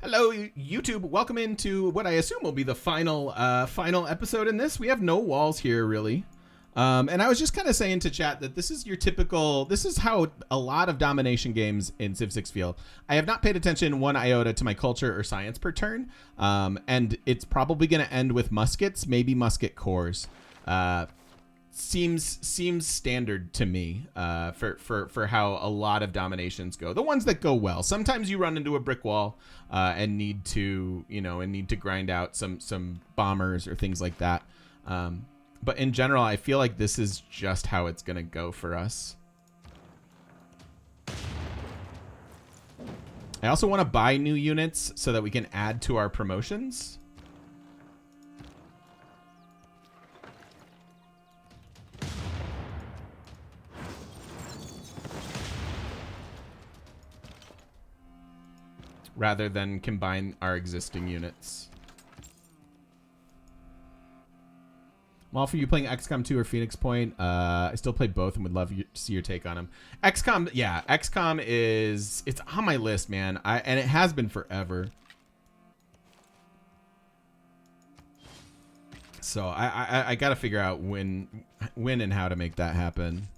Hello, YouTube. Welcome into what I assume will be the final episode in this. We have no walls here, really. And I was just kind of saying to chat that this is your typical, this is how a lot of domination games in Civ 6 feel. I have not paid attention one iota to my culture or science per turn. And it's probably going to end with muskets, maybe musket cores. Seems standard to me for how a lot of dominations go. The ones that go well. Sometimes you run into a brick wall and need to grind out some bombers or things like that. But in general, I feel like this is just how it's gonna go for us. I also want to buy new units so that we can add to our promotions. Rather than combine our existing units. Well, for you playing XCOM 2 or Phoenix Point, I still play both and would love to see your take on them. XCOM, yeah, XCOM it's on my list, man. And it has been forever. So I got to figure out when and how to make that happen.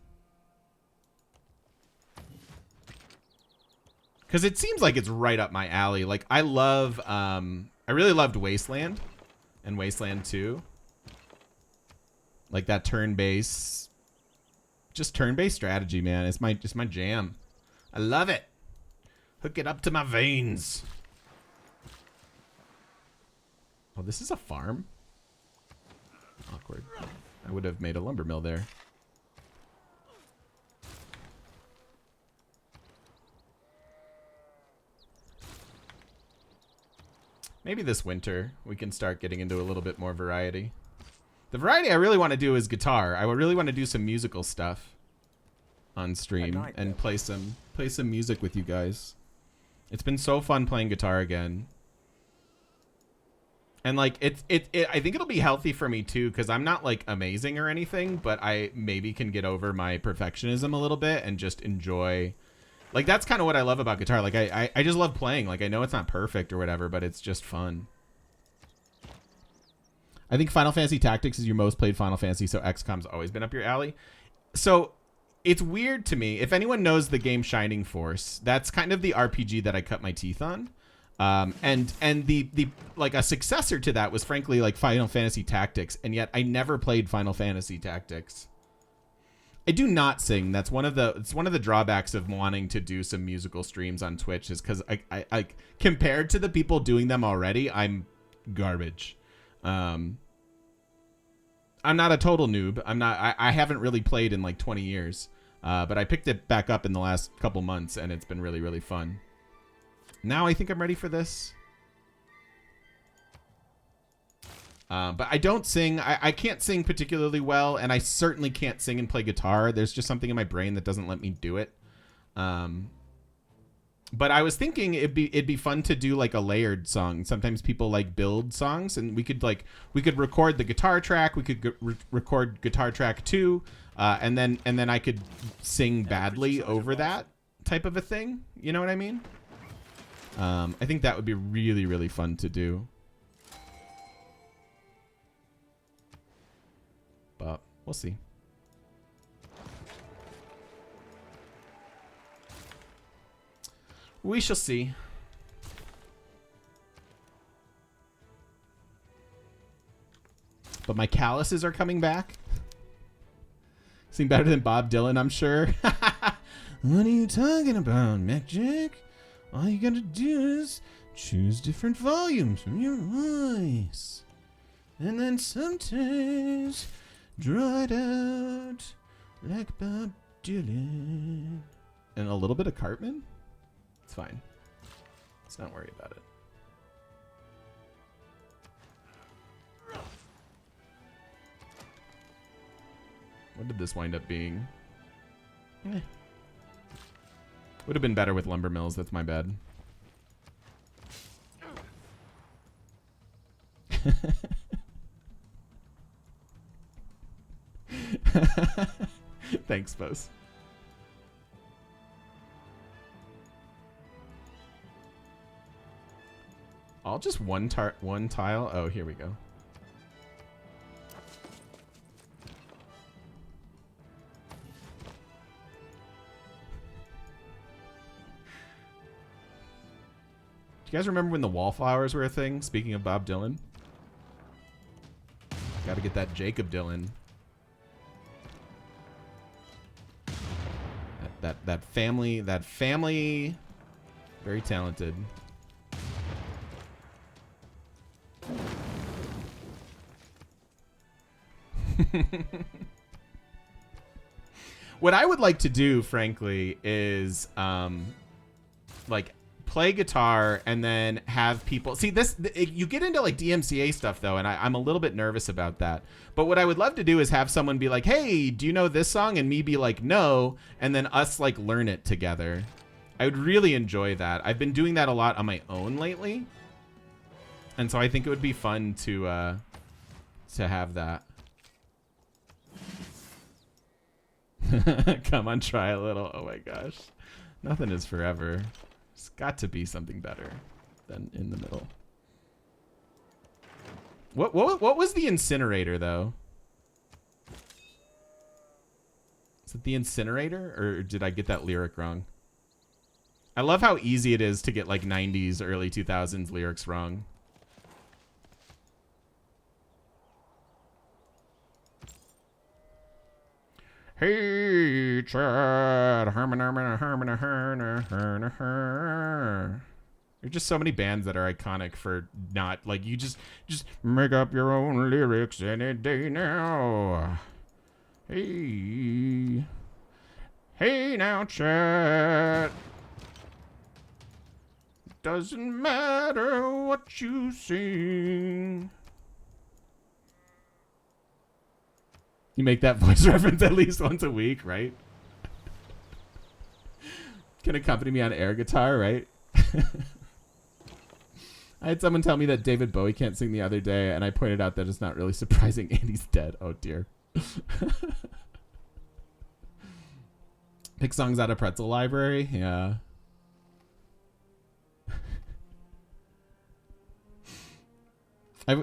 Because it seems like it's right up my alley. Like, I really loved Wasteland and Wasteland 2. Like that turn-based strategy, man. It's my jam. I love it. Hook it up to my veins. Oh, this is a farm? Awkward. I would have made a lumber mill there. Maybe this winter we can start getting into a little bit more variety. The variety I really want to do is guitar. I would really want to do some musical stuff on stream and play some music with you guys. It's been so fun playing guitar again. And like I think it'll be healthy for me too, because I'm not like amazing or anything, but I maybe can get over my perfectionism a little bit and just enjoy. Like, that's kind of what I love about guitar. Like, I just love playing. Like, I know it's not perfect or whatever, but it's just fun. I think Final Fantasy Tactics is your most played Final Fantasy, so XCOM's always been up your alley. So, it's weird to me. If anyone knows the game Shining Force, that's kind of the RPG that I cut my teeth on. And the like, a successor to that was, frankly, like, Final Fantasy Tactics, and yet I never played Final Fantasy Tactics. I do not sing. That's one of the drawbacks of wanting to do some musical streams on Twitch, is because I compared to the people doing them already, I'm garbage. I'm not a total noob. I haven't really played in like 20 years, but I picked it back up in the last couple months, and it's been really, really fun. Now I think I'm ready for this. But I don't sing. I can't sing particularly well, and I certainly can't sing and play guitar. There's just something in my brain that doesn't let me do it. But I was thinking it'd be fun to do like a layered song. Sometimes people like build songs, and we could record the guitar track. We could record guitar track 2, and then I could sing badly over that type of a thing. You know what I mean? I think that would be really, really fun to do. But we'll see. We shall see. But my calluses are coming back. Sing better than Bob Dylan, I'm sure. What are you talking about, Magic? All you gotta do is choose different volumes from your voice. And then sometimes draw it out like Bob Dylan. And a little bit of Cartman? It's fine. Let's not worry about it. What did this wind up being? Eh. Would have been better with lumber mills. That's my bad. Thanks, Bose. All just one tile. Oh, here we go. Do you guys remember when the wallflowers were a thing? Speaking of Bob Dylan. Got to get that Jacob Dylan. That family, very talented. What I would like to do, frankly, is like play guitar and then have people see this. You get into like DMCA stuff though, and I'm a little bit nervous about that. But what I would love to do is have someone be like, "Hey, do you know this song?" and me be like, "No," and then us like learn it together. I would really enjoy that. I've been doing that a lot on my own lately, and so I think it would be fun to have that. Come on, try a little. Oh my gosh, nothing is forever. It's got to be something better than in the middle. What was the incinerator though? Is it the incinerator, or did I get that lyric wrong? I love how easy it is to get like 90s, early 2000s lyrics wrong. Hey, Chad. There's just so many bands that are iconic for not like you just make up your own lyrics any day now. Hey now, Chad. Doesn't matter what you sing. You make that voice reference at least once a week, right? Can accompany me on air guitar, right? I had someone tell me that David Bowie can't sing the other day, and I pointed out that it's not really surprising and he's dead. Oh, dear. Pick songs out of Pretzel Library? Yeah.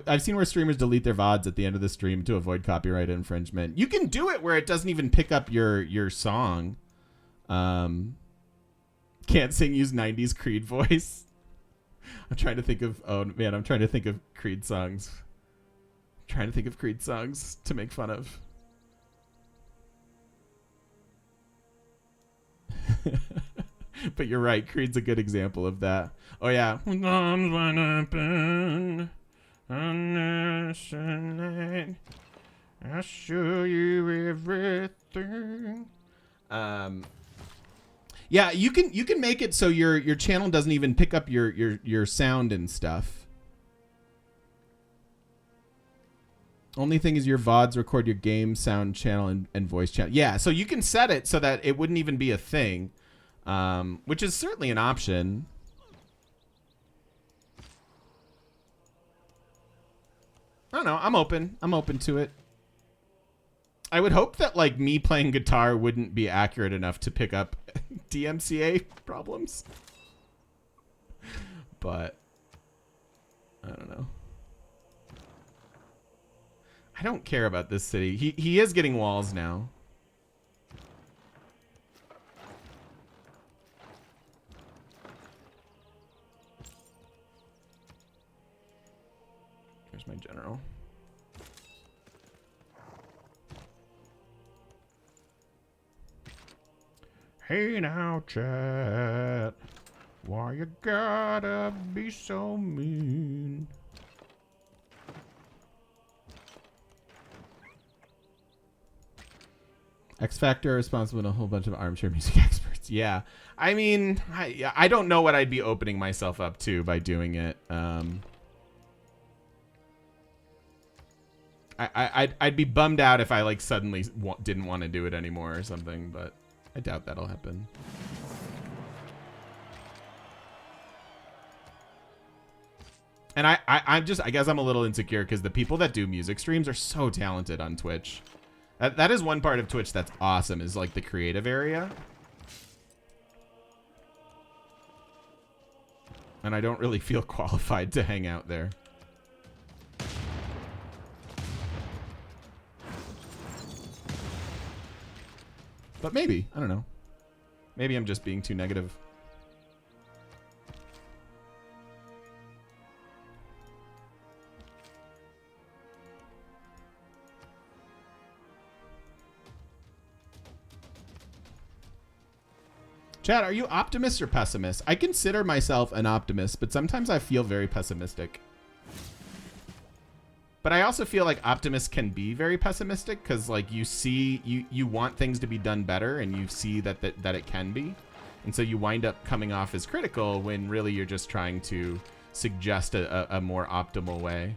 I've seen where streamers delete their VODs at the end of the stream to avoid copyright infringement. You can do it where it doesn't even pick up your song. Can't sing, use 90s Creed voice. I'm trying to think of, oh man, I'm trying to think of Creed songs. Trying to think of Creed songs to make fun of. But you're right, Creed's a good example of that. Oh yeah. I'll show you everything. Yeah, you can make it so your channel doesn't even pick up your sound and stuff. Only thing is your VODs record your game sound channel and voice channel. Yeah, so you can set it so that it wouldn't even be a thing, which is certainly an option. I don't know. I'm open to it. I would hope that like me playing guitar wouldn't be accurate enough to pick up DMCA problems. But I don't know. I don't care about this city. He is getting walls now. Here's my general. Hey now, chat. Why you gotta be so mean? X Factor responsible and a whole bunch of armchair music experts. Yeah. I mean, I don't know what I'd be opening myself up to by doing it. I'd be bummed out if I like suddenly didn't want to do it anymore or something, but I doubt that'll happen. And I guess I'm a little insecure because the people that do music streams are so talented on Twitch. That is one part of Twitch that's awesome, is like the creative area. And I don't really feel qualified to hang out there. But maybe. I don't know. Maybe I'm just being too negative. Chad, are you optimist or pessimist? I consider myself an optimist, but sometimes I feel very pessimistic. But I also feel like optimists can be very pessimistic because, like, you want things to be done better, and you see that it can be, and so you wind up coming off as critical when really you're just trying to suggest a more optimal way.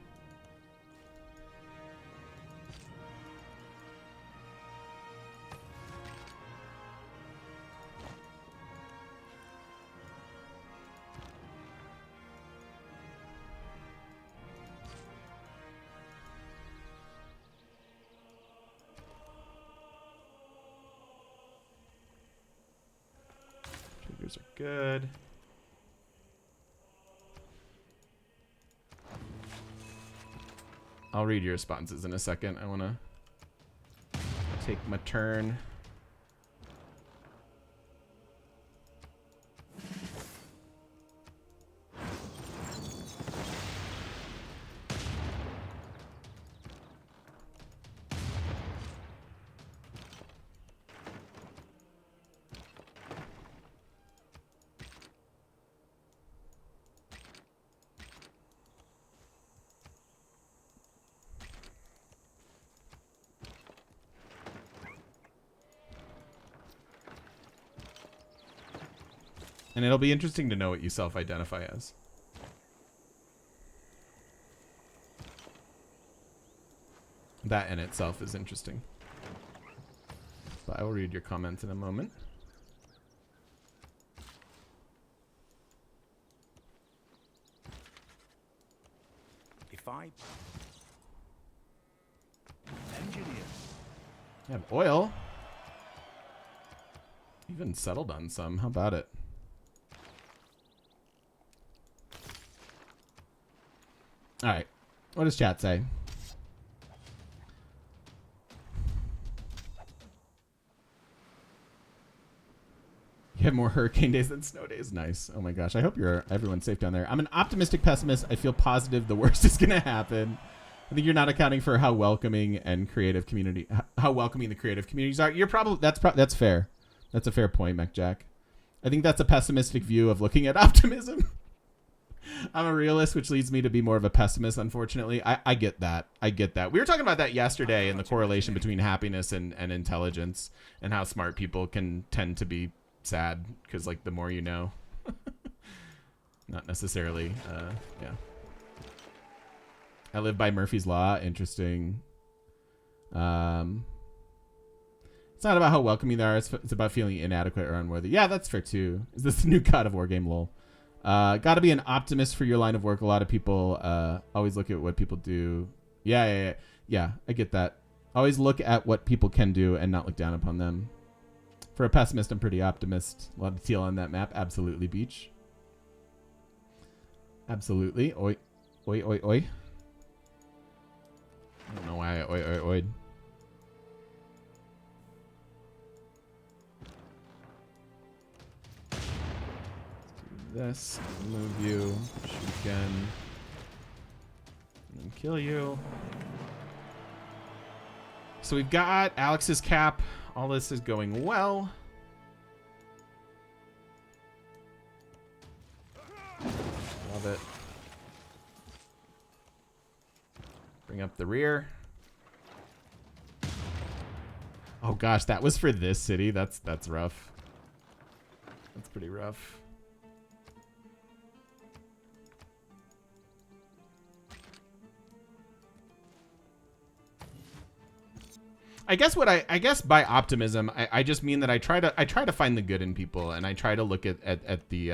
Triggers are good. I'll read your responses in a second. I want to take my turn. And it'll be interesting to know what you self-identify as. That in itself is interesting. But I will read your comments in a moment. If I engineer, You have oil. Even settled on some. How about it? All right. What does chat say? You have more hurricane days than snow days. Nice. Oh my gosh. I hope everyone's safe down there. I'm an optimistic pessimist. I feel positive the worst is going to happen. I think you're not accounting for how welcoming and creative community, how welcoming the creative communities are. You're probably, that's fair. That's a fair point, MacJack. I think that's a pessimistic view of looking at optimism. I'm a realist, which leads me to be more of a pessimist, unfortunately. I get that. I get that. We were talking about that yesterday in the correlation between happiness and intelligence, and how smart people can tend to be sad because, like, the more you know. Not necessarily, yeah. I live by Murphy's Law. Interesting. It's not about how welcoming they are. It's about feeling inadequate or unworthy. Yeah, that's fair, too. Is this the new God of War game, lol? Got to be an optimist for your line of work. A lot of people always look at what people do. Yeah, I get that. Always look at what people can do and not look down upon them. For a pessimist, I'm pretty optimist. A lot of teal on that map. Absolutely, Beach. Absolutely. Oi. Oi, oi, oi. I don't know why I oi, oi, oi. This, move you, shoot again, and then kill you. So we've got Alex's cap. All this is going well. Love it. Bring up the rear. Oh gosh, that was for this city. That's rough. That's pretty rough. I guess by optimism, I just mean that I try to find the good in people, and I try to look at the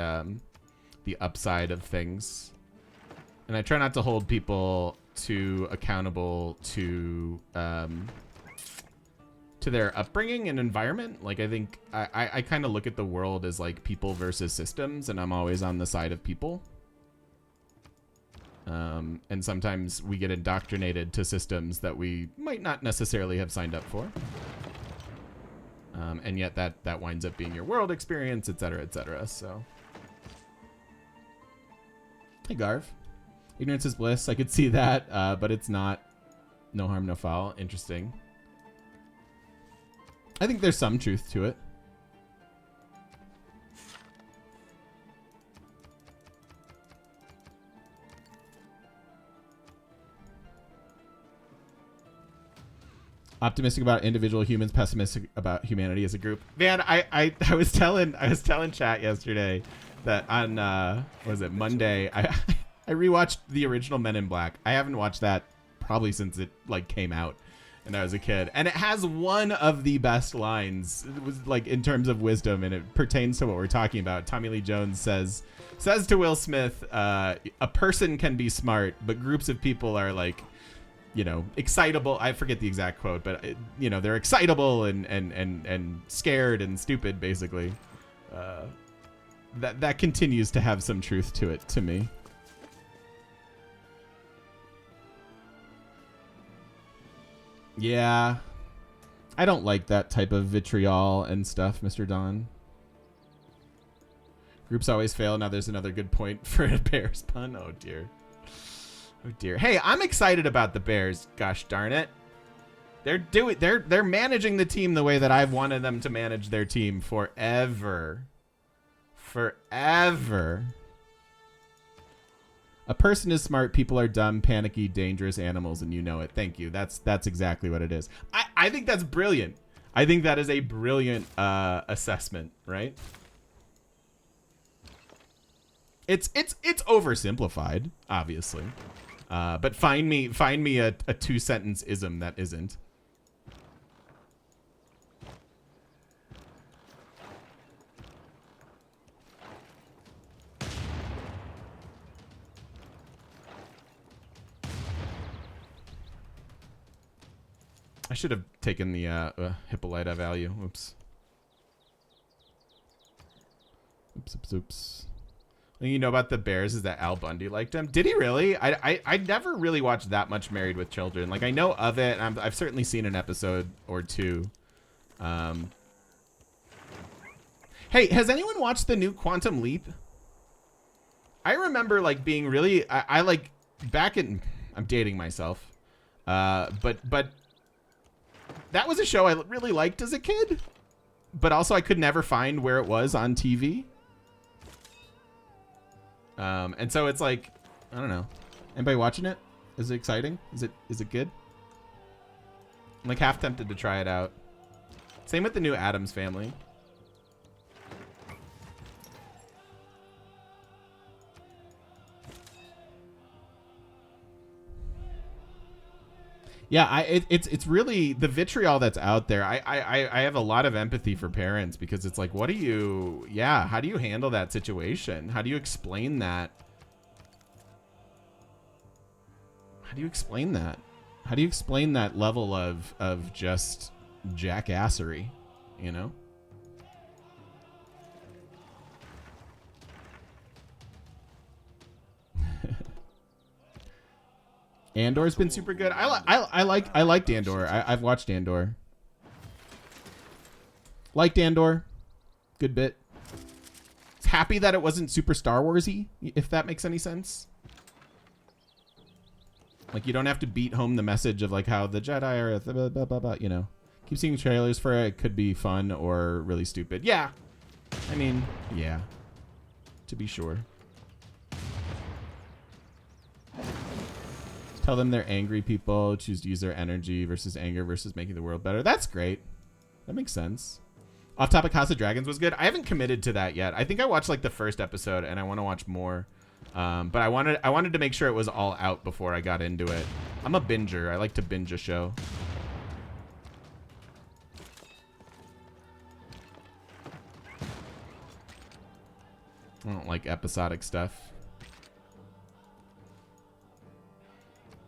upside of things, and I try not to hold people too accountable to their upbringing and environment. Like, I think I kind of look at the world as like people versus systems, and I'm always on the side of people. And sometimes we get indoctrinated to systems that we might not necessarily have signed up for. And yet that winds up being your world experience, et cetera, et cetera. So, hey, Garv. Ignorance is bliss. I could see that, but it's not. No harm, no foul. Interesting. I think there's some truth to it. Optimistic about individual humans, pessimistic about humanity as a group. Man, I was telling chat yesterday that on was it Monday I rewatched the original Men in Black. I haven't watched that probably since it like came out and I was a kid. And it has one of the best lines. It was like in terms of wisdom, and it pertains to what we're talking about. Tommy Lee Jones says to Will Smith, a person can be smart, but groups of people are like, you know, excitable. I forget the exact quote, but you know, they're excitable and scared and stupid, basically. That continues to have some truth to it to me. Yeah, I don't like that type of vitriol and stuff, Mr. Don. Groups always fail. Now there's another good point for a Bears pun. Oh dear. Oh dear. Hey, I'm excited about the Bears. Gosh darn it. They're managing the team the way that I've wanted them to manage their team forever. Forever. A person is smart, people are dumb, panicky, dangerous animals, and you know it. Thank you. That's exactly what it is. I think that's brilliant. I think that is a brilliant assessment, right? It's oversimplified, obviously. But find me a 2-sentence ism that isn't. I should have taken the Hippolyta value. Oops. Oops. Thing you know about the Bears is that Al Bundy liked him. Did he really? I never really watched that much Married with Children. Like, I know of it, and I've certainly seen an episode or two. Hey, has anyone watched the new Quantum Leap? I remember like being really I like back in, I'm dating myself. But that was a show I really liked as a kid, but also I could never find where it was on TV. And so it's like, I don't know. Anybody watching it? Is it exciting? Is it good? I'm like half tempted to try it out. Same with the new Addams Family. Yeah, it's really the vitriol that's out there. I have a lot of empathy for parents because it's like, how do you handle that situation? How do you explain that? How do you explain that? How do you explain that level of just jackassery, you know? Andor's been super good. I liked Andor. I've watched Andor. Liked Andor. Good bit. Happy that it wasn't super Star Wars-y, if that makes any sense. Like, you don't have to beat home the message of like how the Jedi are blah, blah, blah, blah, you know. Keep seeing trailers for it. It could be fun or really stupid. Yeah. I mean, yeah. To be sure. Tell them they're angry people, choose to use their energy versus anger versus making the world better. That's great. That makes sense. Off Topic, House of Dragons was good. I haven't committed to that yet. I think I watched like the first episode and I want to watch more. But I wanted to make sure it was all out before I got into it. I'm a binger. I like to binge a show. I don't like episodic stuff.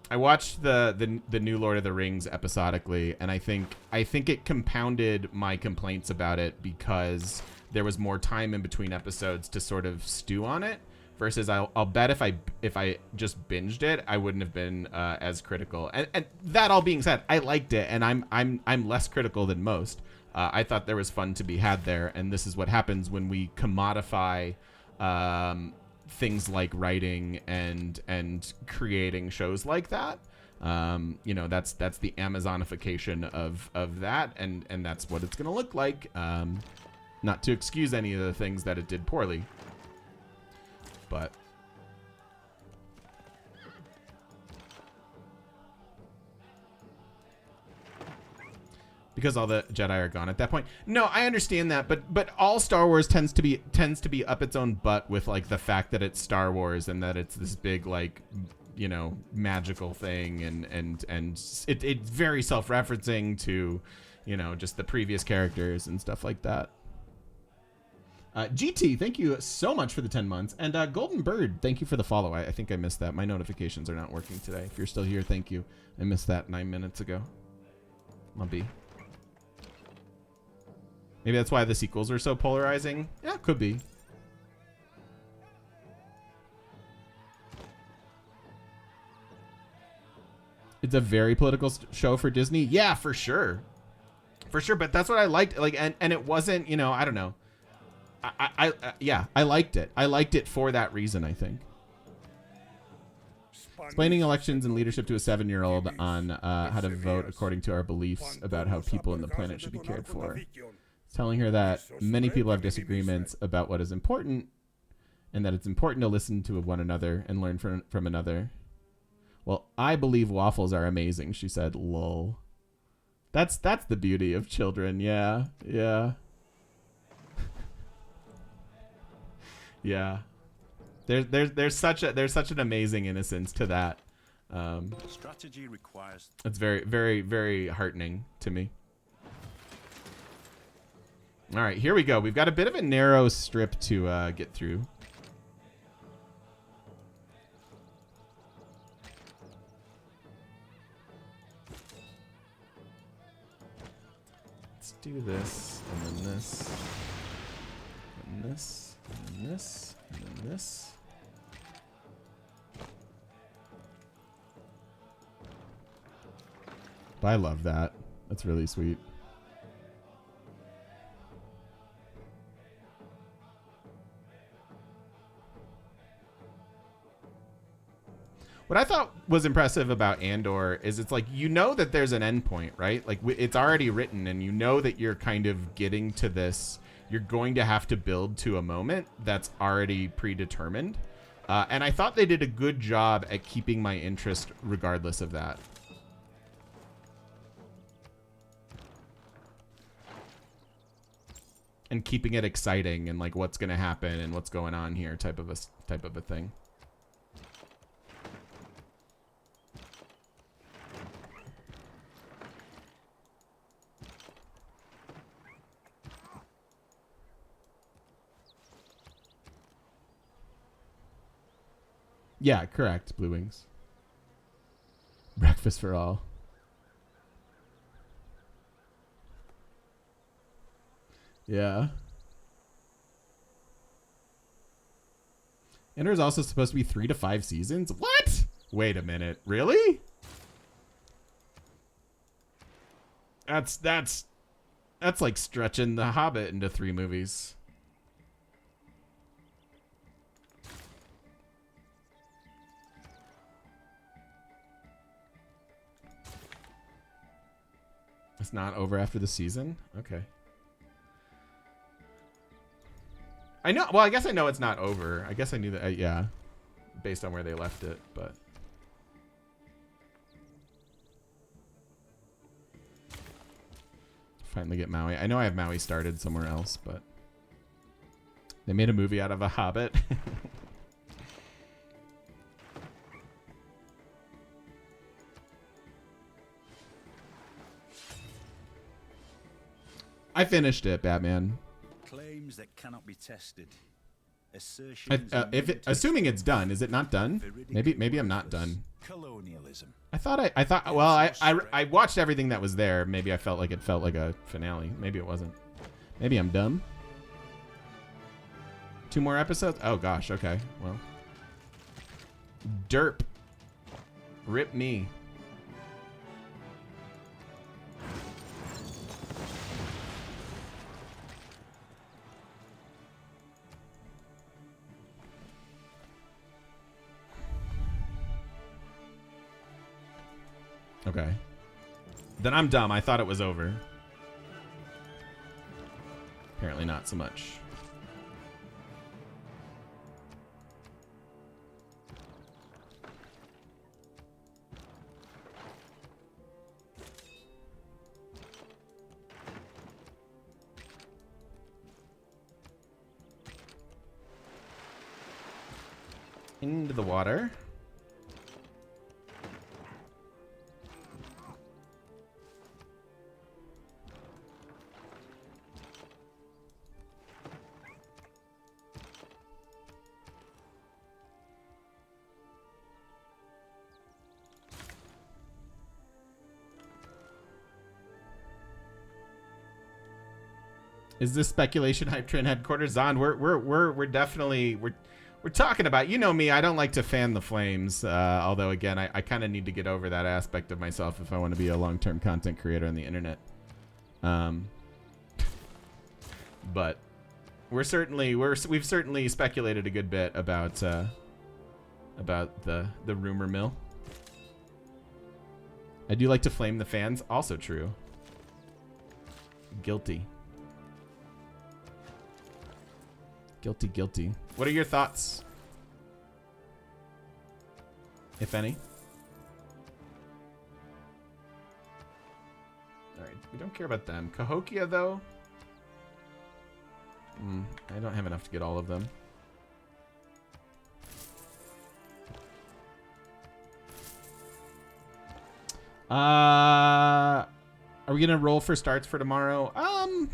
I watched the new Lord of the Rings episodically, and I think it compounded my complaints about it because there was more time in between episodes to sort of stew on it. versus I'll bet if I just binged it, I wouldn't have been as critical. And that all being said, I liked it, and I'm less critical than most. I thought there was fun to be had there, and this is what happens when we commodify things like writing and creating shows like that. You know, that's the Amazonification of that, and that's what it's gonna look like. Not to excuse any of the things that it did poorly, but because all the Jedi are gone at that point. No, I understand that, but all Star Wars tends to be up its own butt with like the fact that it's Star Wars and that it's this big like, you know, magical thing, and it's very self-referencing to, you know, just the previous characters and stuff like that. GT, thank you so much for the 10 months. And Golden Bird, thank you for the follow. I think I missed that. My notifications are not working today. If you're still here, thank you. I missed that 9 minutes ago. I'll be. Maybe that's why the sequels are so polarizing. Yeah, could be. It's a very political show for Disney. Yeah, for sure. For sure, but that's what I liked. Like, and it wasn't, you know, I don't know. Yeah, I liked it. I liked it for that reason, I think. Explaining elections and leadership to a 7-year-old on how to vote according to our beliefs about how people in the planet should be cared for. Telling her that many people have disagreements about what is important, and that it's important to listen to one another and learn from another. Well, I believe waffles are amazing, she said. Lol. That's the beauty of children. Yeah. Yeah. Yeah. There's such an amazing innocence to that. Strategy requires. It's very, very, very heartening to me. All right, here we go. We've got a bit of a narrow strip to get through. Let's do this, and then this, and this, and then this, and then this. But I love that. That's really sweet. What I thought was impressive about Andor is it's like, you know that there's an endpoint, right? Like it's already written, and you know that you're kind of getting to this. You're going to have to build to a moment that's already predetermined. And I thought they did a good job at keeping my interest regardless of that. And keeping it exciting and like what's going to happen and what's going on here type of a thing. Yeah, correct. Blue Wings. Breakfast for all. Yeah. Ender is also supposed to be 3 to 5 seasons. What? Wait a minute. Really? That's like stretching The Hobbit into 3 movies. It's not over after the season? Okay. I know. Well, I guess I know it's not over. I guess I knew that. Yeah. Based on where they left it, but. Finally get Maui. I know I have Maui started somewhere else, but. They made a movie out of a Hobbit. I finished it, Batman. Claims that cannot be tested. Assuming it's done, is it not done? Maybe I'm not done. Colonialism. I thought. Well, I watched everything that was there. Maybe I felt like it felt like a finale. Maybe it wasn't. Maybe I'm dumb. 2 more episodes? Oh gosh, okay. Well. Derp. Rip me. Okay. Then I'm dumb. I thought it was over. Apparently not so much. Into the water. Is this speculation hype train headquarters on? We're definitely we're talking about, you know me, I don't like to fan the flames. Although again, I kind of need to get over that aspect of myself if I want to be a long-term content creator on the internet. But we've certainly speculated a good bit about the rumor mill. I do like to flame the fans. Also true. Guilty. Guilty, guilty. What are your thoughts? If any. Alright, we don't care about them. Cahokia, though? I don't have enough to get all of them. Are we gonna roll for starts for tomorrow? I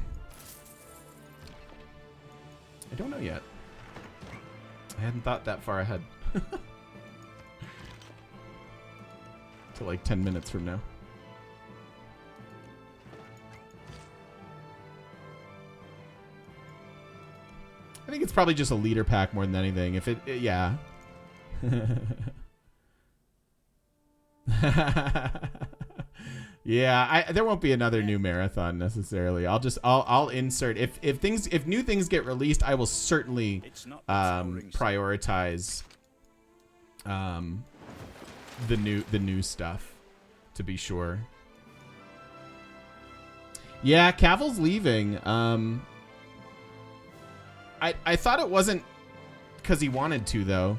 don't know yet. I hadn't thought that far ahead. To like 10 minutes from now. I think it's probably just a leader pack more than anything. If yeah. Yeah, there won't be another new marathon necessarily. I'll insert if new things get released, I will certainly prioritize the new stuff, to be sure. Yeah, Cavil's leaving. I thought it wasn't because he wanted to, though.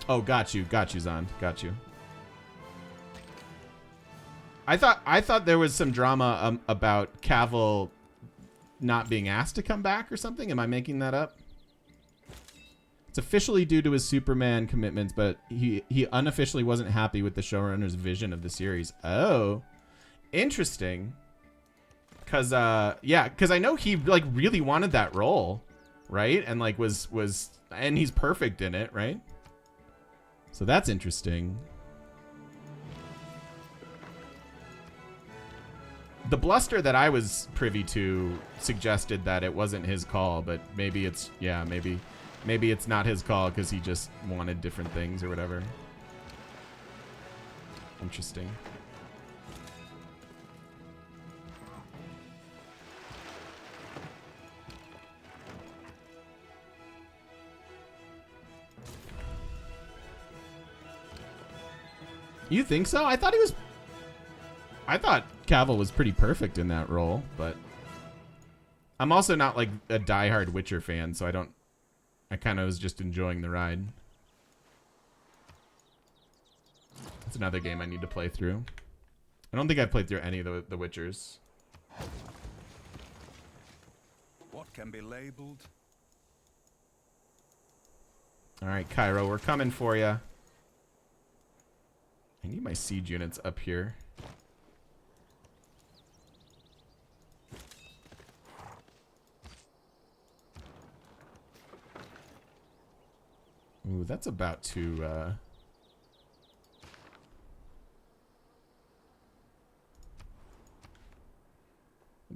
Oh, got you, Zond, got you. I thought there was some drama about Cavill not being asked to come back or something. Am I making that up? It's officially due to his Superman commitments, but he unofficially wasn't happy with the showrunner's vision of the series. Oh, interesting. Cause I know he like really wanted that role, right? And like was and he's perfect in it, right? So that's interesting. The bluster that I was privy to suggested that it wasn't his call, but maybe it's, yeah, maybe it's not his call because he just wanted different things or whatever. Interesting. You think so? I thought Cavill was pretty perfect in that role, but I'm also not like a diehard Witcher fan, so I kind of was just enjoying the ride. That's another game I need to play through. I don't think I've played through any of the Witchers. What can be labeled? All right, Cairo, we're coming for you. I need my siege units up here. Ooh, that's about to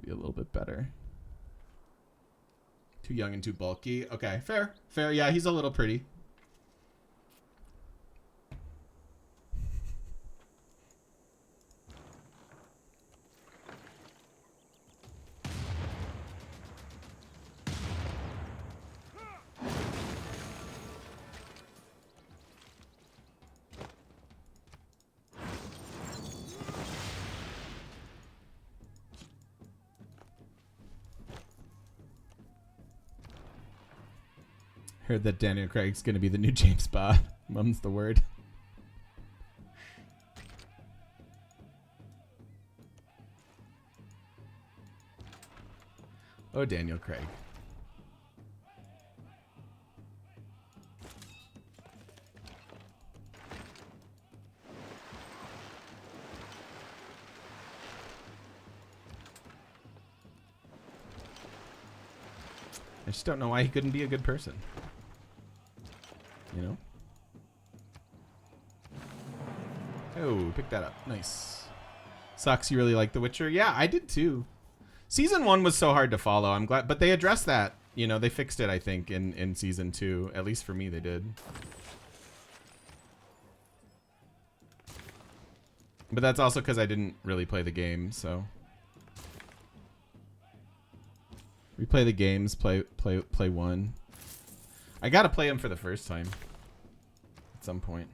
be a little bit better. Too young and too bulky. Okay, fair. Fair. Yeah, he's a little pretty. Heard that Daniel Craig's going to be the new James Bond. Mum's the word. Oh, Daniel Craig. I just don't know why he couldn't be a good person. You know? Oh, pick that up. Nice. Sucks you really like The Witcher. Yeah, I did too. Season 1 was so hard to follow. I'm glad, but they addressed that. You know, they fixed it, I think, in Season 2. At least for me, they did. But that's also because I didn't really play the game, so. We play the games, play 1. I gotta play them for the first time. At some point.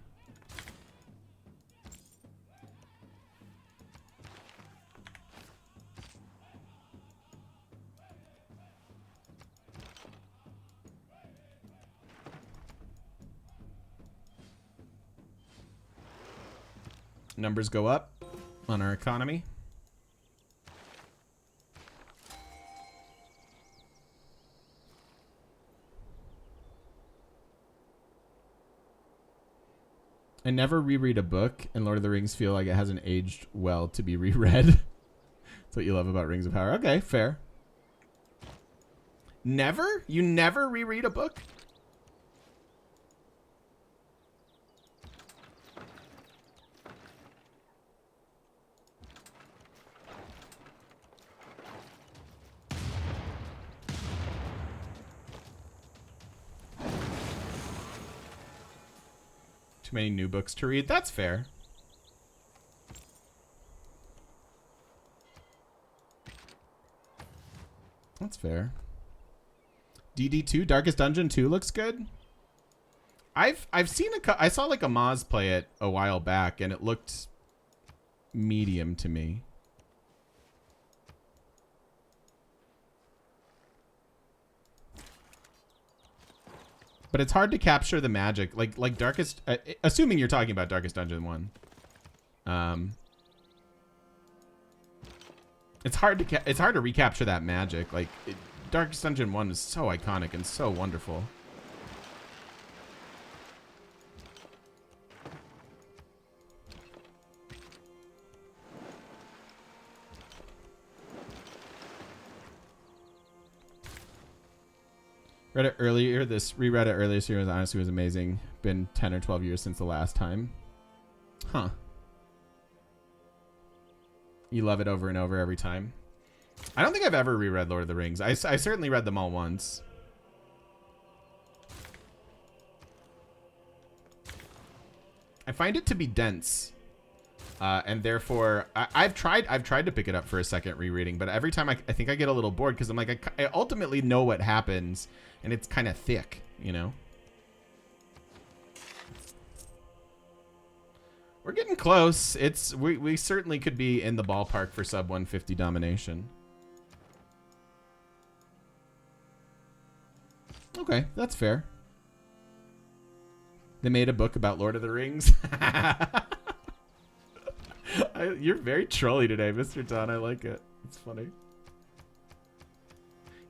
Numbers go up on our economy. I never reread a book, and Lord of the Rings feel like it hasn't aged well to be reread. That's what you love about Rings of Power. Okay, fair. Never? You never reread a book? Too many new books to read. That's fair. That's fair. DD2, Darkest Dungeon 2 looks good. I've seen I saw like a Moz play it a while back, and it looked medium to me. But it's hard to capture the magic, like Darkest. Assuming you're talking about Darkest Dungeon 1, it's hard to recapture that magic. Like Darkest Dungeon 1 is so iconic and so wonderful. Read it earlier. Reread it earlier this year. Honestly was amazing. Been 10 or 12 years since the last time. Huh. You love it over and over every time. I don't think I've ever reread Lord of the Rings. I certainly read them all once. I find it to be dense. And therefore, I've tried to pick it up for a second rereading, but every time I think I get a little bored because I'm like, I ultimately know what happens, and it's kind of thick, you know? We're getting close. We certainly could be in the ballpark for sub 150 domination. Okay, that's fair. They made a book about Lord of the Rings. You're very trolly today, Mr. Don. I like it. It's funny.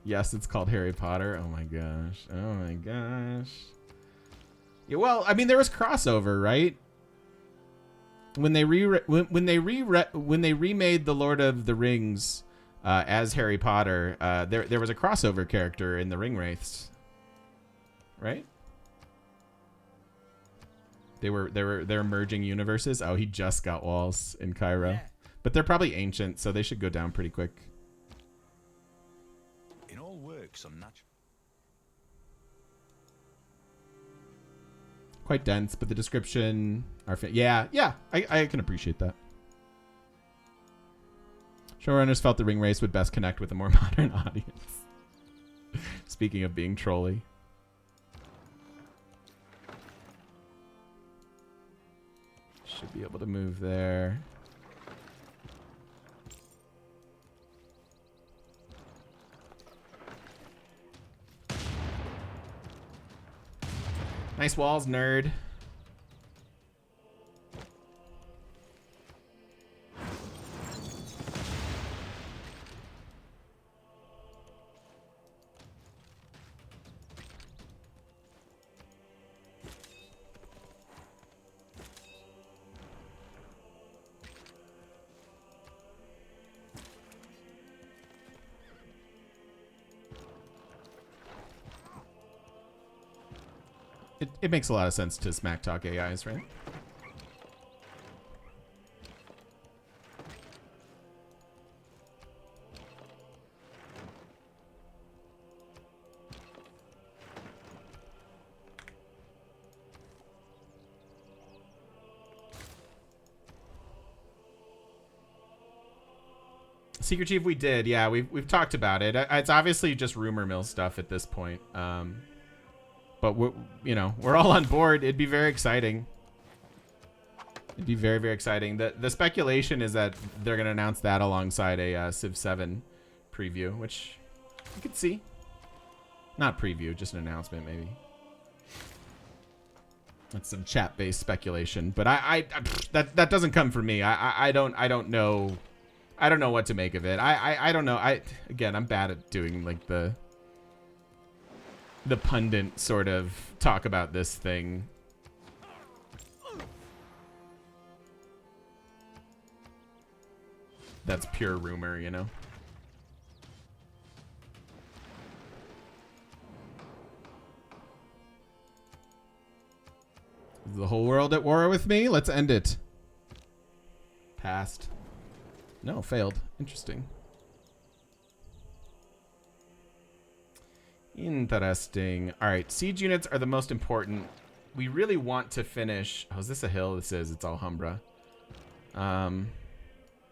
Yes, it's called Harry Potter. Oh my gosh. Oh my gosh. Yeah, well, I mean, there was crossover, right? When they remade the Lord of the Rings as Harry Potter, there was a crossover character in the Ringwraiths, right? They're merging universes. Oh, he just got walls in Cairo. Yeah. But they're probably ancient, so they should go down pretty quick. In all works unnatural. Quite dense, but the description are yeah, I can appreciate that. Showrunners felt the ring race would best connect with a more modern audience. Speaking of being trolly. Should be able to move there. Nice walls, nerd. It makes a lot of sense to smack talk AIs, right? Secret Chief, we did. Yeah, we've talked about it. It's obviously just rumor mill stuff at this point. But we're all on board. It'd be very exciting. It'd be very, very exciting. The speculation is that they're going to announce that alongside a Civ 7 preview, which you could see. Not preview, just an announcement, maybe. That's some chat-based speculation, but that doesn't come from me. I don't know. I don't know what to make of it. I don't know. Again, I'm bad at doing like the pundit sort of talk about this thing. That's pure rumor, you know? Is the whole world at war with me? Let's end it. Passed. No, failed. Interesting. Interesting. All right, siege units are the most important. We really want to finish. Oh, is this a hill? This is. It's all Humbra. Can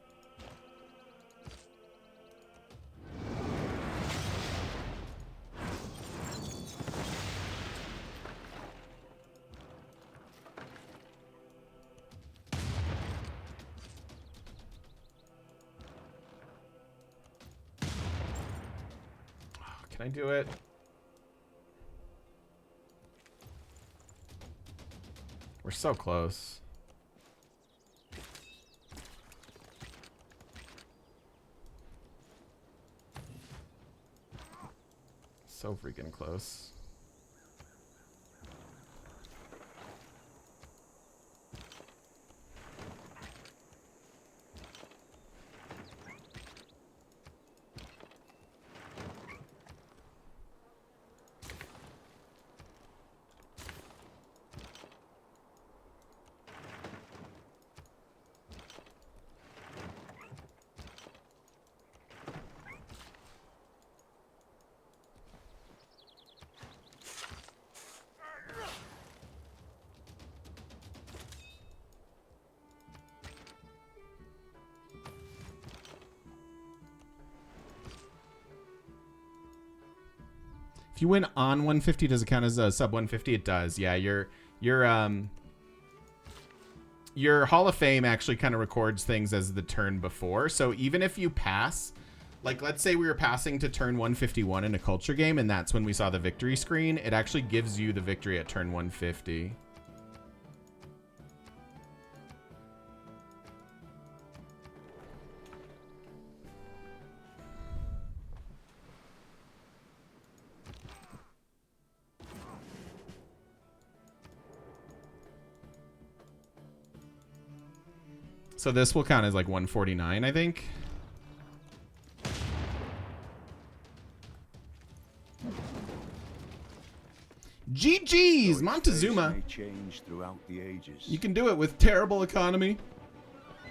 I do it? We're so close. So freaking close. If you win on 150, does it count as a sub 150? It does. Yeah, your Hall of Fame actually kind of records things as the turn before. So even if you pass, like let's say we were passing to turn 151 in a culture game, and that's when we saw the victory screen, it actually gives you the victory at turn 150. So this will count as like 149, I think. GG's, Montezuma. You can do it with terrible economy,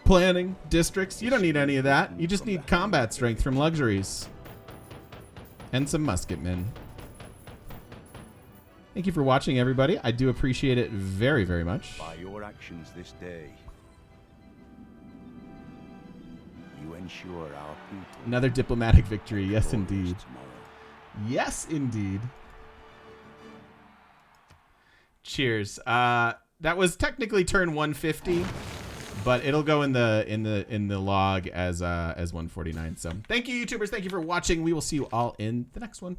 planning, districts. You don't need any of that. You just need combat strength from luxuries. And some musketmen. Thank you for watching, everybody. I do appreciate it very, very much. By your actions this day, you ensure our people. Another diplomatic victory. Yes, glorious indeed. tomorrow. Yes, indeed. Cheers. That was technically turn 150, but it'll go in the log as 149. So thank you, YouTubers. Thank you for watching. We will see you all in the next one.